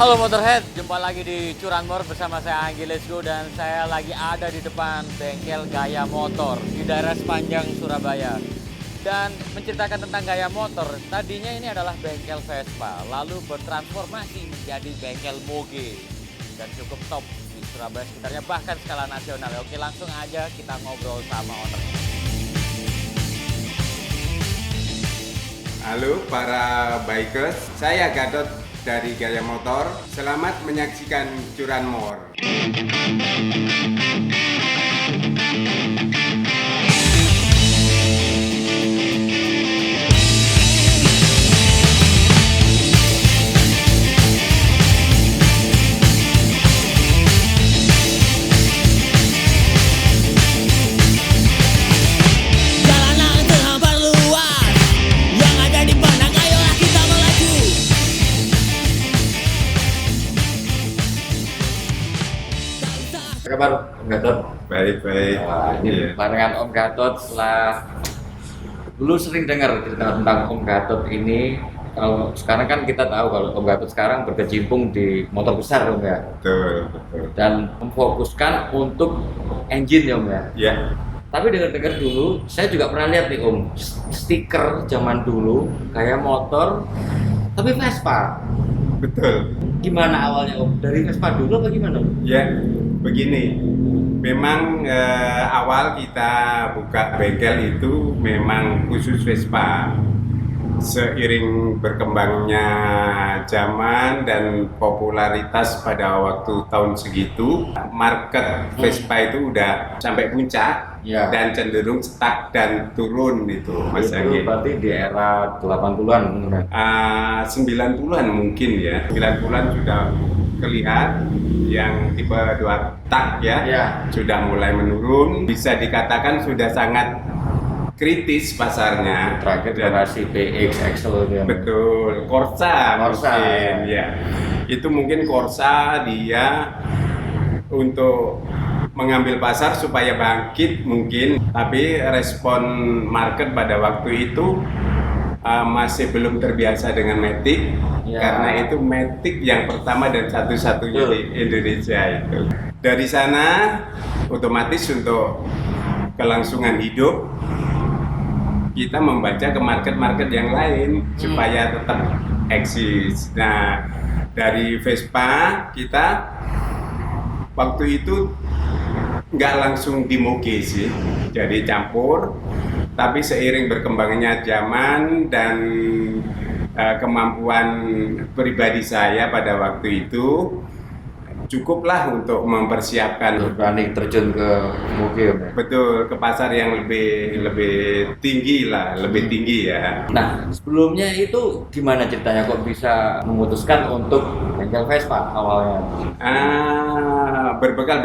Halo Motorhead, jumpa lagi di Curanmor bersama saya Anggi Let's Go dan saya lagi ada di depan bengkel Gaya Motor di daerah Sepanjang, Surabaya. Dan menceritakan tentang Gaya Motor, tadinya ini adalah bengkel Vespa, lalu bertransformasi menjadi bengkel Moge dan cukup top di Surabaya sekitarnya, bahkan skala nasional. Oke, langsung aja kita ngobrol sama ownernya. Halo para bikers, saya Gatot dari Gaya Motor. Selamat menyaksikan Curanmor. Kabar Om Gatot? Baik-baik. Ini barengan Om Gatot setelah dulu sering dengar cerita tentang Om Gatot ini. Kalau sekarang kan kita tahu kalau Om Gatot sekarang berkecimpung di motor besar Om ya. Betul. Dan memfokuskan untuk engine ya Om ya. Ya. Tapi dengar-dengar dulu, saya juga pernah lihat nih Om, stiker zaman dulu kayak motor, tapi Vespa. Betul. Gimana awalnya Om? Dari Vespa dulu apa gimana Om? Ya, begini. Memang awal kita buka bengkel itu memang khusus Vespa. Seiring berkembangnya zaman dan popularitas pada waktu tahun segitu, market Vespa itu udah sampai puncak Ya. dan cenderung stuck dan turun itu, Mas Anggi. Itu berarti di era 80-an mungkin. 90-an mungkin ya. 90-an sudah kelihatan yang tipe 2 tak ya, Ya. sudah mulai menurun. Bisa dikatakan sudah sangat kritis pasarnya. Terakhir Dan- generasi PX, Excel gitu ya. Betul, Corsa mungkin ya. Itu mungkin Corsa dia untuk mengambil pasar supaya bangkit mungkin, tapi respon market pada waktu itu masih belum terbiasa dengan Matic, Ya. karena itu Matic yang pertama dan satu-satunya di Indonesia itu. Dari sana otomatis untuk kelangsungan hidup kita membaca ke market-market yang lain supaya tetap eksis. Nah, dari Vespa kita waktu itu nggak langsung di Moge sih, jadi campur. Tapi seiring berkembangnya zaman dan kemampuan pribadi saya pada waktu itu, cukuplah untuk mempersiapkan Berani terjun ke Moge Om ya. betul ke pasar yang lebih tinggi lah, lebih tinggi ya. Nah, sebelumnya itu gimana ceritanya kok bisa memutuskan untuk bengkel Vespa awalnya? Berbekal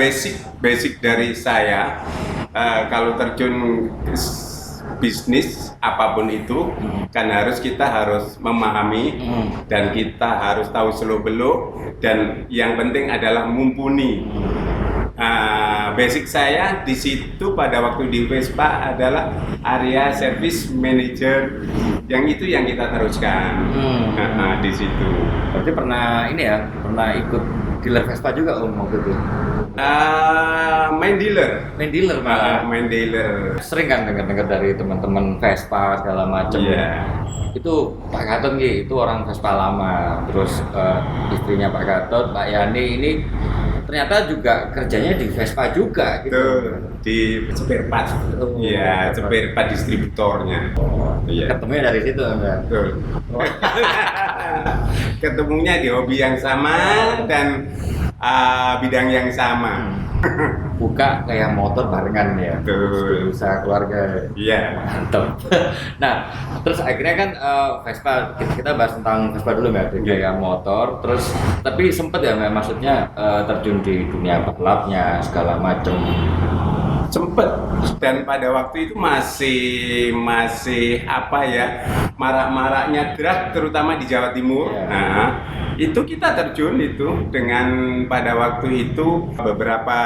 basic dari saya, kalau terjun bisnis apapun itu kan kita harus memahami dan kita harus tahu seluk-beluk, dan yang penting adalah mumpuni. Basic saya di situ pada waktu di Vespa adalah area service manager, yang itu yang kita teruskan di situ. Berarti pernah ini ya, pernah ikut dealer Vespa juga Om waktu itu? Main dealer. Main dealer malah. Main dealer. Sering kan dengar-dengar dari teman-teman Vespa segala macam. Iya. Itu Pak Gatot itu orang Vespa lama. Terus istrinya Pak Gatot, Pak Yani ini ternyata juga kerjanya di Vespa juga gitu. Betul, di spare part. Oh. Iya, spare part distributornya. Iya. Ketemunya dari situ enggak? Betul. Ketemunya di hobi yang sama dan bidang yang sama. Buka kayak motor barengan ya. Betul. Usaha keluarga. Iya. Mantap. Nah, terus akhirnya kan Vespa, kita bahas tentang Vespa dulu ya, di Gaya Motor. Terus tapi sempet ya, maksudnya terjun di dunia balapnya segala macem. Sempet, dan pada waktu itu masih apa ya, marak-maraknya drag terutama di Jawa Timur. Yeah. Nah, itu kita terjun itu dengan pada waktu itu beberapa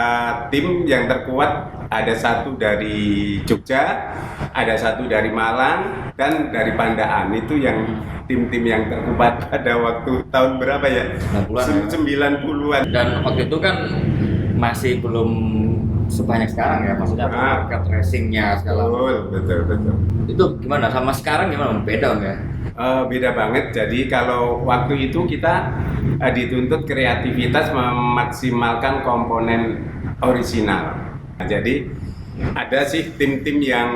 tim yang terkuat, ada satu dari Jogja, ada satu dari Malang dan dari Pandaan. Itu yang tim-tim yang terkuat pada waktu tahun berapa ya? 90-an. Dan waktu itu kan masih belum sebanyak sekarang ya, maksudnya market racingnya segala macam. Betul. Itu gimana sama sekarang, gimana beda ya? Beda banget. Jadi kalau waktu itu kita dituntut kreativitas memaksimalkan komponen orisinal. Jadi ada sih tim-tim yang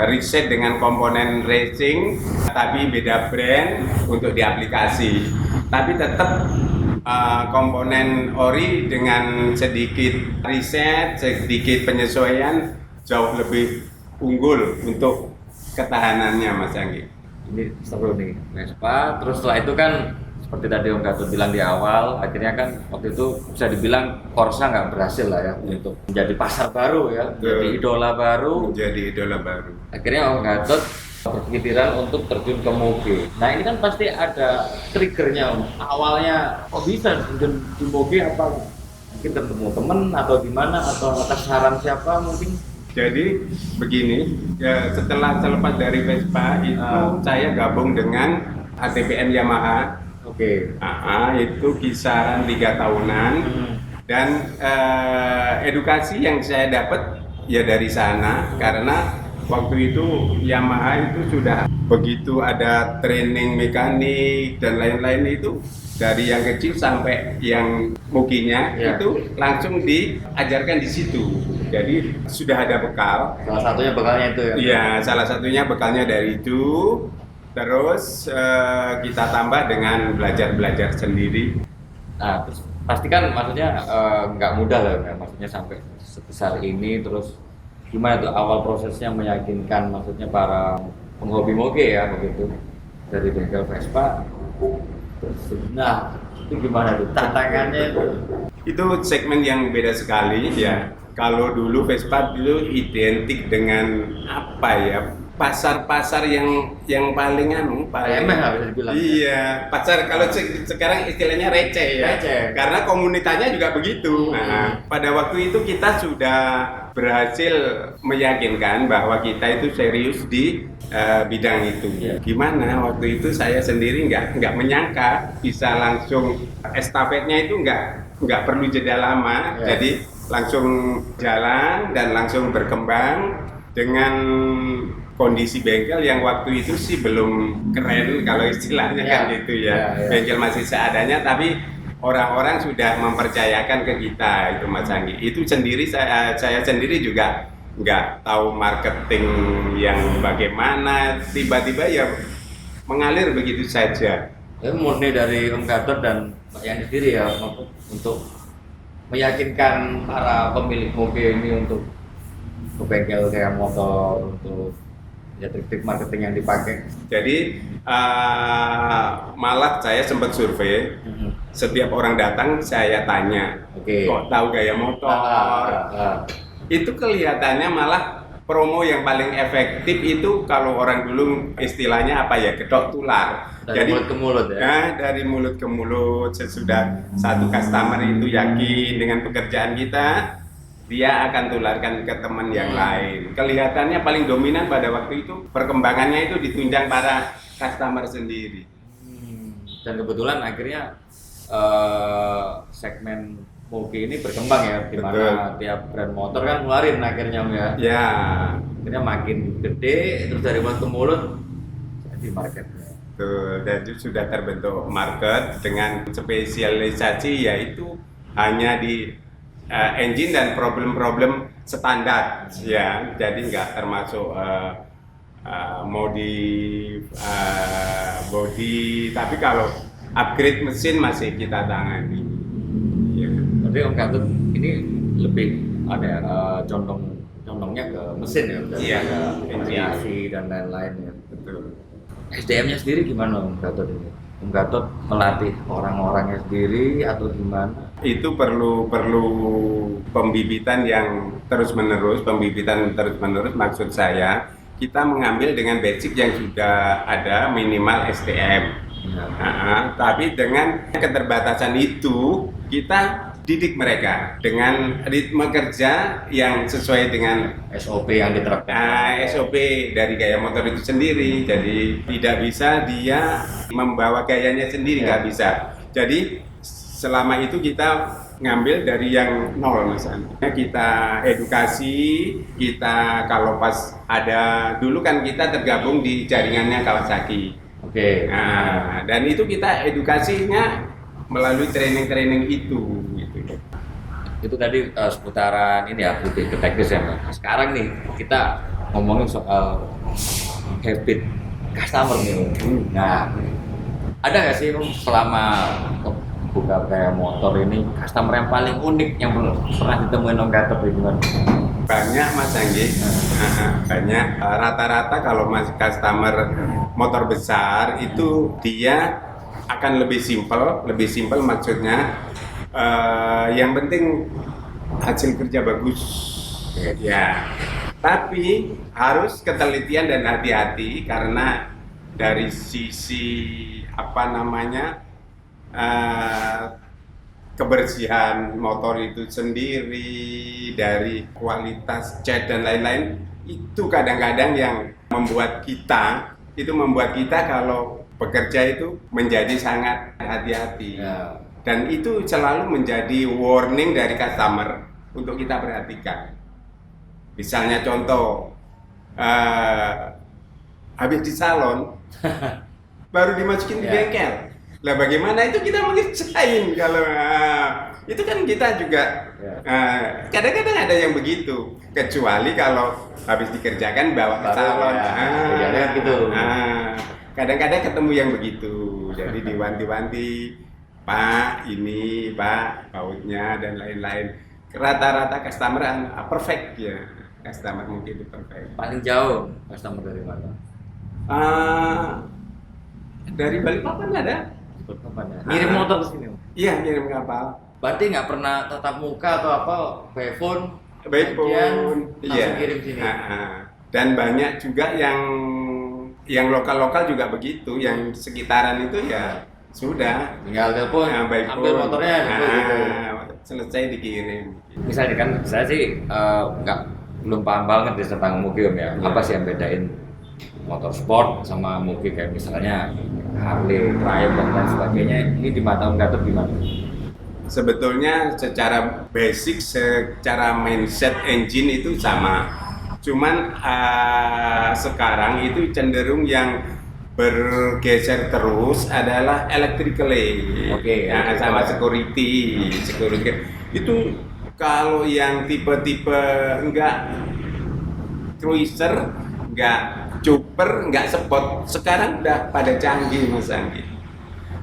riset dengan komponen racing tapi beda brand untuk diaplikasi. Tapi tetap komponen ori dengan sedikit riset, sedikit penyesuaian jauh lebih unggul untuk ketahanannya, Mas Anggi. Ini seru nih, Vespa. Terus setelah itu kan seperti tadi Om Gatot bilang di awal, akhirnya kan waktu itu bisa dibilang Corsa nggak berhasil lah ya untuk menjadi pasar baru ya, menjadi idola baru. Akhirnya Om Gatot berpikiran untuk terjun ke moge. Nah ini kan pasti ada triggernya Om. Awalnya kok bisa terjun di moge, apa mungkin ketemu temen atau gimana, atau atas saran siapa mungkin? Jadi begini, setelah terlepas dari Vespa itu saya gabung dengan ATPM Yamaha. Oke. Itu kisaran 3 tahunan. Dan edukasi yang saya dapat ya dari sana, karena waktu itu Yamaha itu sudah begitu ada training mekanik dan lain-lain, itu dari yang kecil sampai yang mukinya itu langsung diajarkan di situ. Jadi sudah ada bekal. Salah satunya bekalnya itu ya? Iya, salah satunya bekalnya dari itu. Terus kita tambah dengan belajar sendiri. Nah, terus pasti kan maksudnya nggak mudah lah ya, maksudnya sampai sebesar ini. Terus gimana tuh awal prosesnya meyakinkan maksudnya para penghobi moge ya begitu, dari bengkel Vespa. Nah, itu gimana tuh tantangannya itu? Itu segmen yang beda sekali ya. Kalau dulu Vespa itu identik dengan apa ya? Pasar-pasar yang paling paling bisa dibilang. Iya, pasar kalau sekarang istilahnya receh ya. Karena komunitasnya juga begitu. Nah, pada waktu itu kita sudah berhasil meyakinkan bahwa kita itu serius di bidang itu. Gimana waktu itu saya sendiri nggak menyangka bisa langsung estafetnya itu nggak perlu jeda lama. Jadi langsung jalan dan langsung berkembang dengan kondisi bengkel yang waktu itu sih belum keren kalau istilahnya kan gitu ya. Bengkel masih seadanya, tapi orang-orang sudah mempercayakan ke kita itu, Mas Anggi. Itu sendiri saya sendiri juga nggak tahu marketing yang bagaimana, tiba-tiba ya mengalir begitu saja. Murni dari Om Gatot dan Mbak Yani sendiri ya untuk meyakinkan para pemilik moge ini untuk ke bengkel kayak motor, untuk ya trik-trik marketing yang dipakai. Jadi malah saya sempat survei. Setiap orang datang saya tanya, kok tahu gaya motor? Itu kelihatannya malah promo yang paling efektif itu kalau orang dulu istilahnya apa ya, gedok tular. Dari mulut ke mulut ya? Nah, dari mulut ke mulut. Sesudah satu customer itu yakin dengan pekerjaan kita, dia akan tularkan ke teman yang lain. Kelihatannya paling dominan pada waktu itu, perkembangannya itu ditunjang para customer sendiri. Dan kebetulan akhirnya segmen moge ini berkembang ya, di mana tiap brand motor kan ngeluarin akhirnya ya. Akhirnya makin gede, terus dari mulut ke mulut jadi marketnya. Dan itu sudah terbentuk market dengan spesialisasi, yaitu hanya di engine dan problem-problem standar ya. Jadi nggak termasuk modif body, tapi kalau upgrade mesin masih kita tangani. Tapi Om Gatot ini lebih ada ya, condongnya ke mesin ya, variasi dan lain-lain ya. Betul. SDM-nya sendiri gimana Om Gatot ini? Om Gatot melatih orang-orangnya sendiri atau gimana? Itu perlu pembibitan yang terus-menerus, maksud saya kita mengambil dengan basic yang sudah ada, minimal SDM. Tapi dengan keterbatasan itu kita didik mereka dengan ritme kerja yang sesuai dengan SOP yang diterapkan. SOP dari gaya motor itu sendiri. Jadi tidak bisa dia membawa gayanya sendiri, nggak bisa. Jadi selama itu kita ngambil dari yang nol, Mas Andi. Kita edukasi, kita kalau pas ada, dulu kan kita tergabung di jaringannya Kawasaki. Oke. Nah, dan itu kita edukasinya melalui training-training itu gitu. Itu tadi seputaran ini ya, lebih ke teknis ya. Mas. Sekarang nih kita ngomongin soal habit customer nih. Nah, ada nggak sih selama buka gaya motor ini customer yang paling unik yang pernah ditemuin Om Gatot gimana? Banyak, Mas Anggi. Banyak. Rata-rata kalau mas customer motor besar itu dia akan lebih simpel maksudnya yang penting hasil kerja bagus. Ya. Tapi harus ketelitian dan hati-hati karena dari sisi kebersihan motor itu sendiri, dari kualitas cat dan lain-lain, itu kadang-kadang yang membuat kita kalau bekerja itu menjadi sangat hati-hati. Ya. Dan itu selalu menjadi warning dari customer untuk kita perhatikan. Misalnya contoh, habis di salon, baru dimasukin di bengkel. Lah bagaimana itu kita mengerjain kalau itu kan kita juga kadang-kadang ada yang begitu, kecuali kalau habis dikerjakan bawa ke salon. Gitu. Kadang-kadang ketemu yang begitu, jadi diwanti-wanti, Pak ini Pak bautnya dan lain-lain. Rata-rata customer perfect ya, customer mungkin itu perfect. Paling jauh customer dari mana? Dari Balikpapan ada. Ngirim motor ke sini? Iya, ngirim kapal. Berarti nggak pernah tatap muka atau apa, by phone? Iya. Kirim sini. Dan banyak juga yang lokal-lokal juga begitu, yang sekitaran itu ya sudah. Tinggal telepon, ambil motornya, gitu. Selesai dikirim. Misalnya kan, saya sih belum paham banget tentang Mugi Om ya. Apa sih yang bedain motor sport sama Mugi, kayak misalnya Harley, Triumph dan lain sebagainya, ini di mata Om Gatot gimana? Sebetulnya secara basic, secara mindset engine itu sama. Cuman sekarang itu cenderung yang bergeser terus adalah electrically. Oke, sama security. Itu kalau yang tipe-tipe enggak cruiser, enggak chopper, nggak sport, sekarang udah pada canggih, Mas Anggi.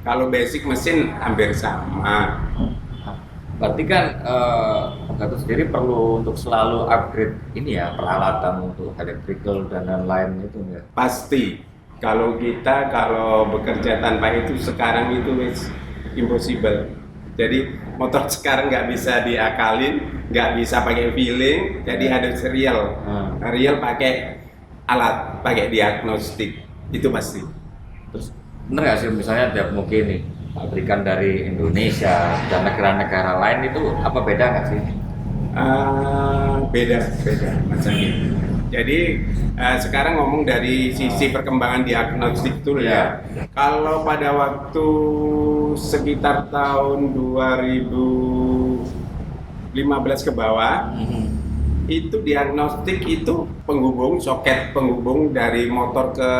Kalau basic mesin hampir sama. Berarti kan Gatot sendiri perlu untuk selalu upgrade ini ya, peralatan untuk electrical dan lain-lain itu ya? Pasti. Kalau bekerja tanpa itu sekarang itu impossible. Jadi motor sekarang nggak bisa diakalin, nggak bisa pakai feeling, jadi harus real. Real pakai alat, pakai diagnostik, itu pasti. Terus bener nggak sih misalnya tiap Mugi nih pabrikan dari Indonesia dan negara-negara lain itu apa beda nggak sih? Beda Mas Anggi. Jadi sekarang ngomong dari sisi perkembangan diagnostik tool ya. Kalau pada waktu sekitar tahun 2015 ke bawah, itu diagnostik itu soket penghubung dari motor ke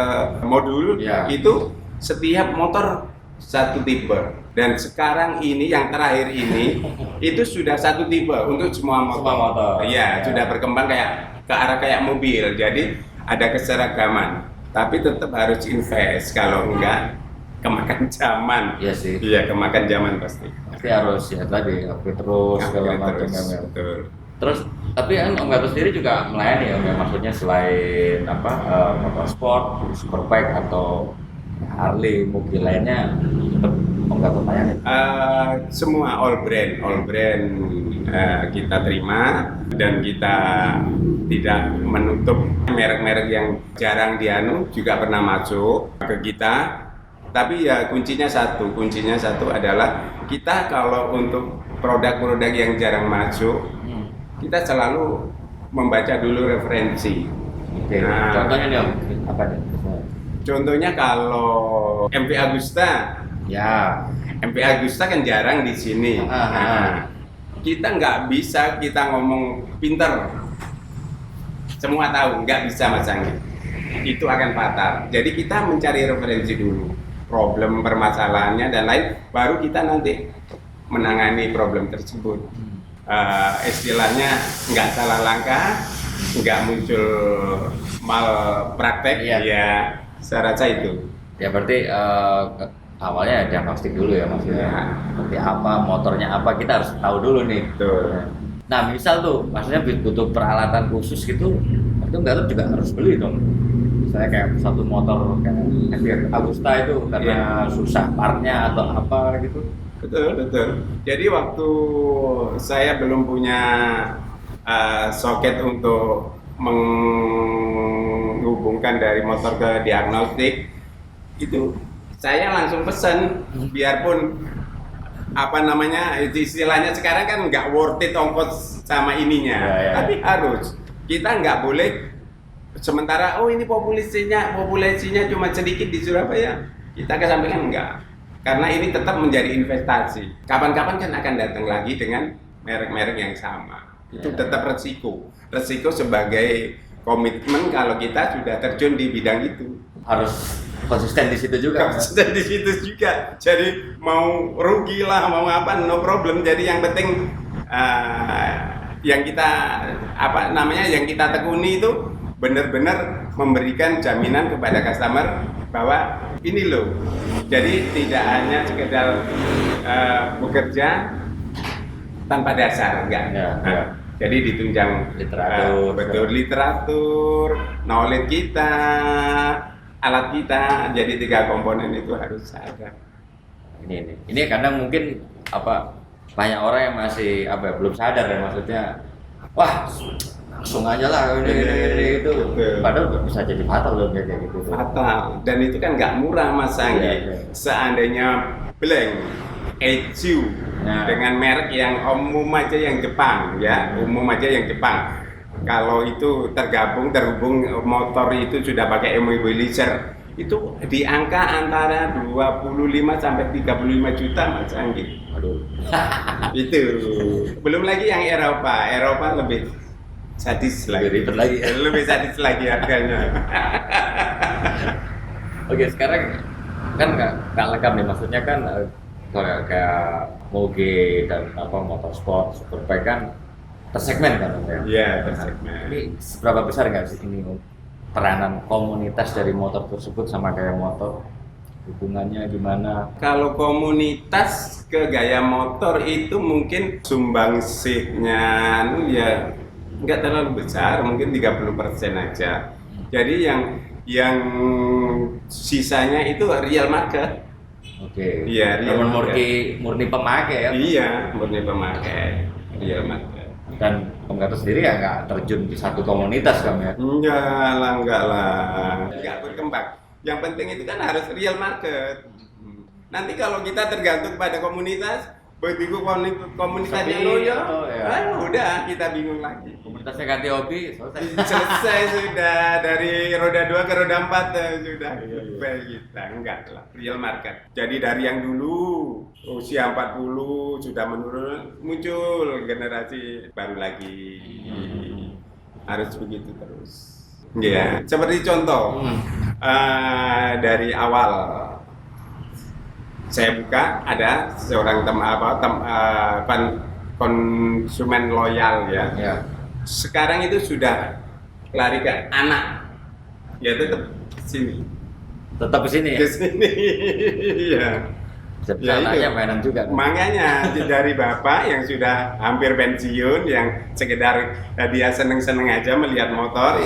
modul itu setiap motor satu tipe, dan sekarang ini yang terakhir ini itu sudah satu tipe untuk semua motor. Iya, sudah berkembang kayak ke arah kayak mobil, jadi ada keseragaman, tapi tetap harus invest, kalau enggak kemakan zaman. Iya sih. Iya, kemakan zaman pasti. Pasti harus ya tadi upgrade terus segala macam. Betul. Terus tapi kan Om Gatot sendiri juga melayani ya, maksudnya selain motor sport, superbike atau Harley, Mugi lainnya tetap Om Gatot layani. Semua all brand kita terima, dan kita tidak menutup merek-merek yang jarang juga pernah masuk ke kita. Tapi ya kuncinya satu adalah kita kalau untuk produk-produk yang jarang masuk, kita selalu membaca dulu referensi. Oke. Contohnya nih Om, apa nih? Contohnya kalau MP Agusta, Ya. MP Agusta kan jarang di sini. Kita nggak bisa kita ngomong pinter, semua tahu, nggak bisa Mas Anggi. Itu akan fatal. Jadi kita mencari referensi dulu, problem permasalahannya dan lain, baru kita nanti menangani problem tersebut. Istilahnya nggak salah langkah, nggak muncul malpraktek, ya saya rasa itu. Ya berarti awalnya diagnostik dulu ya maksudnya. Seperti apa, motornya apa, kita harus tahu dulu nih. Betul. Nah misal tuh, maksudnya butuh peralatan khusus gitu, itu nggak juga harus beli dong. Misalnya kayak satu motor kayak MP Agusta itu karena susah partnya atau apa gitu. Betul. Jadi waktu saya belum punya soket untuk menghubungkan dari motor ke diagnostik, itu saya langsung pesen, biarpun apa namanya istilahnya sekarang kan nggak worth it ongkos sama ininya, tapi harus kita nggak boleh sementara ini populasinya cuma sedikit di Surabaya, kita kesampingkan enggak, karena ini tetap menjadi investasi. Kapan-kapan kan akan datang lagi dengan merek-merek yang sama, itu tetap resiko sebagai komitmen kalau kita sudah terjun di bidang itu. Harus konsisten di situ juga. Jadi mau rugi lah, mau apa, no problem. Jadi yang penting yang kita yang kita tekuni itu benar-benar memberikan jaminan kepada customer bahwa ini loh. Jadi tidak hanya sekedar bekerja tanpa dasar, enggak. Jadi ditunjang literatur, knowledge kita, alat kita. Jadi 3 komponen itu harus ada. Ini karena mungkin banyak orang yang masih belum sadar ya, maksudnya wah langsung aja lah ini itu. Padahal bisa jadi fatal loh kayak gitu. Fatal, dan itu kan nggak murah Mas Anggi. Seandainya blank ECU dengan merek yang umum aja yang Jepang kalau itu terhubung motor itu sudah pakai immobilizer, itu di angka antara 25 sampai 35 juta Mas Anggi. Aduh. Itu belum lagi yang Eropa lebih sadis lagi. Lebih sadis lagi harganya. Oke, sekarang kan nggak lengkap nih, maksudnya kan kayak moge dan motorsport, superbike kan tersegmen kan ya? Iya, tersegmen. Ini seberapa besar nggak sih ini peranan komunitas dari motor tersebut sama gaya motor? Hubungannya gimana? Kalau komunitas ke gaya motor itu mungkin sumbangsihnya ya nggak terlalu besar, mungkin 30% aja. Jadi yang sisanya itu real market. Oke. Iya, murni pemakai ya. Iya, murni pemakai. Real market. Dan kamu sendiri ya nggak terjun di satu komunitas kamu ya? Enggak lah. Nggak berkembang. Yang penting itu kan harus real market. Nanti kalau kita tergantung pada komunitas, begitu komunitasnya loyo, udah kita bingung lagi. Komunitasnya ganti hobi, selesai sudah, dari roda 2 ke roda 4 sudah. Kita enggak lah, real market. Jadi dari yang dulu usia 40 sudah menurun, muncul generasi baru lagi. Harus begitu terus. Ya, seperti contoh dari awal saya buka, ada seorang konsumen loyal ya. Sekarang itu sudah lari ke anak, ya tetap sini. Tetap kesini ya? Kesini, ya. Anaknya mainan juga. Makanya dari bapak yang sudah hampir pensiun, yang sekedar dia seneng-seneng aja melihat motor,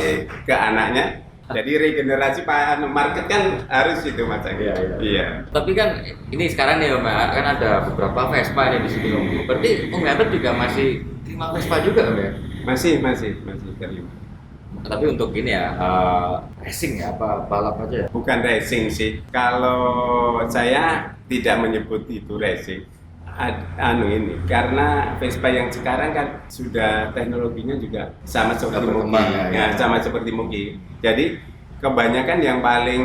ke anaknya. Jadi regenerasi market kan harus itu Mas Anggi. Iya. Tapi kan ini sekarang nih Om, kan ada beberapa Vespa nih di sini Om. Berarti Om Gatot juga masih terima Vespa juga Om ya? Masih terima. Tapi untuk ini ya, racing ya, apa balap aja ya? Bukan racing sih. Kalau saya tidak menyebut itu racing. Ini karena Vespa yang sekarang kan sudah teknologinya juga sama seperti Mugi. berkembang, ya. Sama seperti Mugi. Jadi kebanyakan yang paling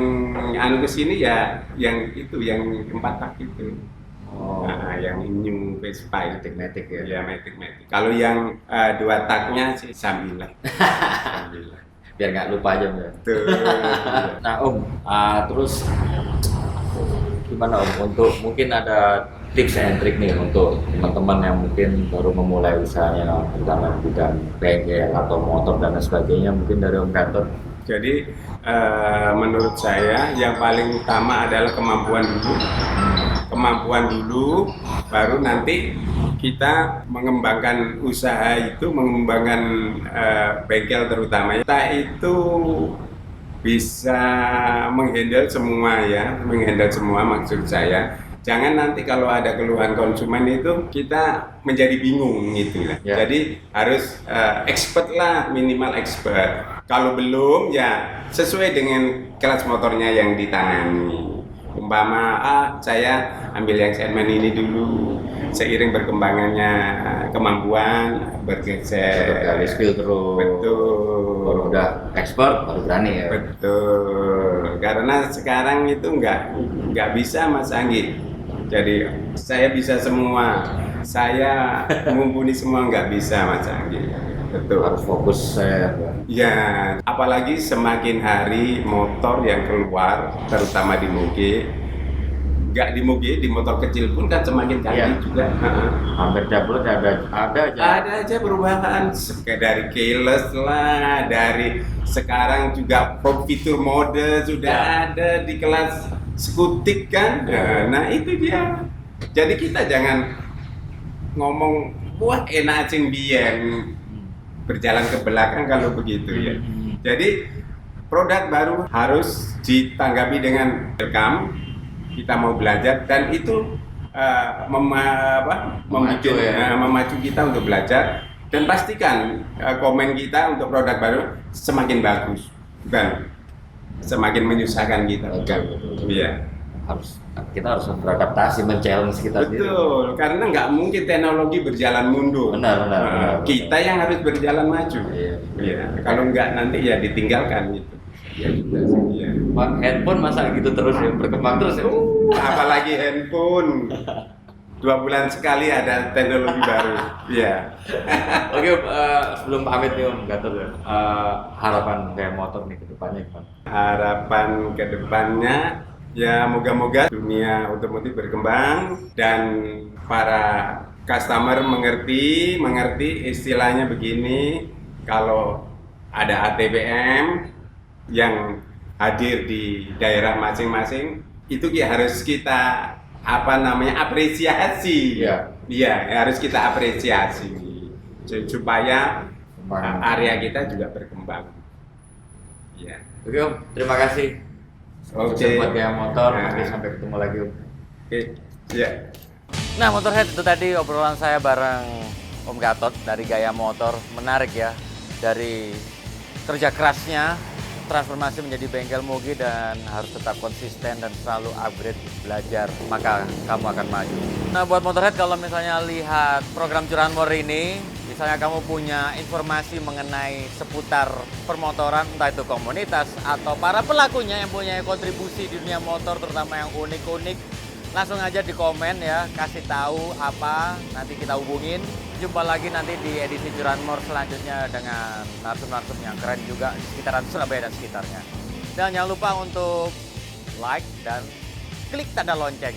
kesini ya yang itu yang 4 tak itu. Oh, Nah, yang new Vespa itu. matic ya. Ya, matic. Kalau yang 2 taknya sih Sambilan. Sambilan. Biar nggak lupa aja ya. Tuh. Nah Om, terus gimana Om untuk mungkin ada tips and trik nih untuk teman-teman yang mungkin baru memulai usahanya terutama di bidang bengkel atau motor dan lain sebagainya, mungkin dari Om Gatot. Jadi menurut saya yang paling utama adalah kemampuan dulu, baru nanti kita mengembangkan usaha itu, mengembangkan bengkel terutama. Kita itu bisa menghandle semua maksud saya. Jangan nanti kalau ada keluhan konsumen itu kita menjadi bingung gitu lah. Ya. Jadi harus expert lah, minimal expert. Kalau belum ya sesuai dengan kelas motornya yang ditangani. Umpama saya ambil yang segmen ini dulu, seiring berkembangannya kemampuan bergeser. Gali skill terus. Betul. Kalau udah expert baru berani ya. Betul. Karena sekarang itu nggak bisa Mas Anggi. Jadi saya bisa semua, saya mumpuni semua nggak bisa Mas Anggi. Betul. Harus fokus saya. Ya, apalagi semakin hari motor yang keluar, terutama di Mugi, nggak di Mugi, di motor kecil pun kan semakin canggih juga. Hampir tiap bulan ada aja. Ada aja perubahan, dari keyless lah, dari sekarang juga fitur mode sudah ada di kelas skutik kan. Nah itu dia. Jadi kita jangan ngomong wah enak cing biyen berjalan ke belakang kalau begitu ya. Jadi produk baru harus ditanggapi dengan welcome. Kita mau belajar dan itu memacu kita untuk belajar dan pastikan komen kita untuk produk baru semakin bagus dan semakin menyusahkan kita. Iya. Kita harus beradaptasi, men-challenge kita sendiri. Betul, karena nggak mungkin teknologi berjalan mundur. Benar. Kita yang harus berjalan maju. Iya. Kalau nggak nanti ya ditinggalkan gitu. Iya juga sih. Iya. Handphone masa gitu terus ya, berkembang terus ya. Apalagi handphone. 2 bulan sekali ada teknologi baru. Iya. Oke, sebelum pamit nih Om Gatot ya, harapan kayak motor nih ke depannya gimana? Harapan ke depannya ya moga-moga dunia otomotif berkembang dan para customer mengerti istilahnya begini, kalau ada ATBM yang hadir di daerah masing-masing itu ya harus kita apresiasi. Iya, harus kita apresiasi supaya area kita juga berkembang. Iya. Oke Om, terima kasih. Oke. Buat Gaya Motor, Nah. nanti sampai ketemu lagi Om. Oke. Iya. Nah, Motorhead, itu tadi obrolan saya bareng Om Gatot dari Gaya Motor. Menarik ya, dari kerja kerasnya, transformasi menjadi bengkel Mugi dan harus tetap konsisten dan selalu upgrade, belajar, maka kamu akan maju. Nah, buat Motorhead, kalau misalnya lihat program Curanmor ini, misalnya kamu punya informasi mengenai seputar permotoran, entah itu komunitas atau para pelakunya yang punya kontribusi di dunia motor, terutama yang unik-unik, langsung aja di komen ya, kasih tahu apa, nanti kita hubungin. Jumpa lagi nanti di edisi Curanmor selanjutnya dengan narsum-narsum yang keren juga di sekitaran Surabaya dan sekitarnya. Dan jangan lupa untuk like dan klik tanda lonceng.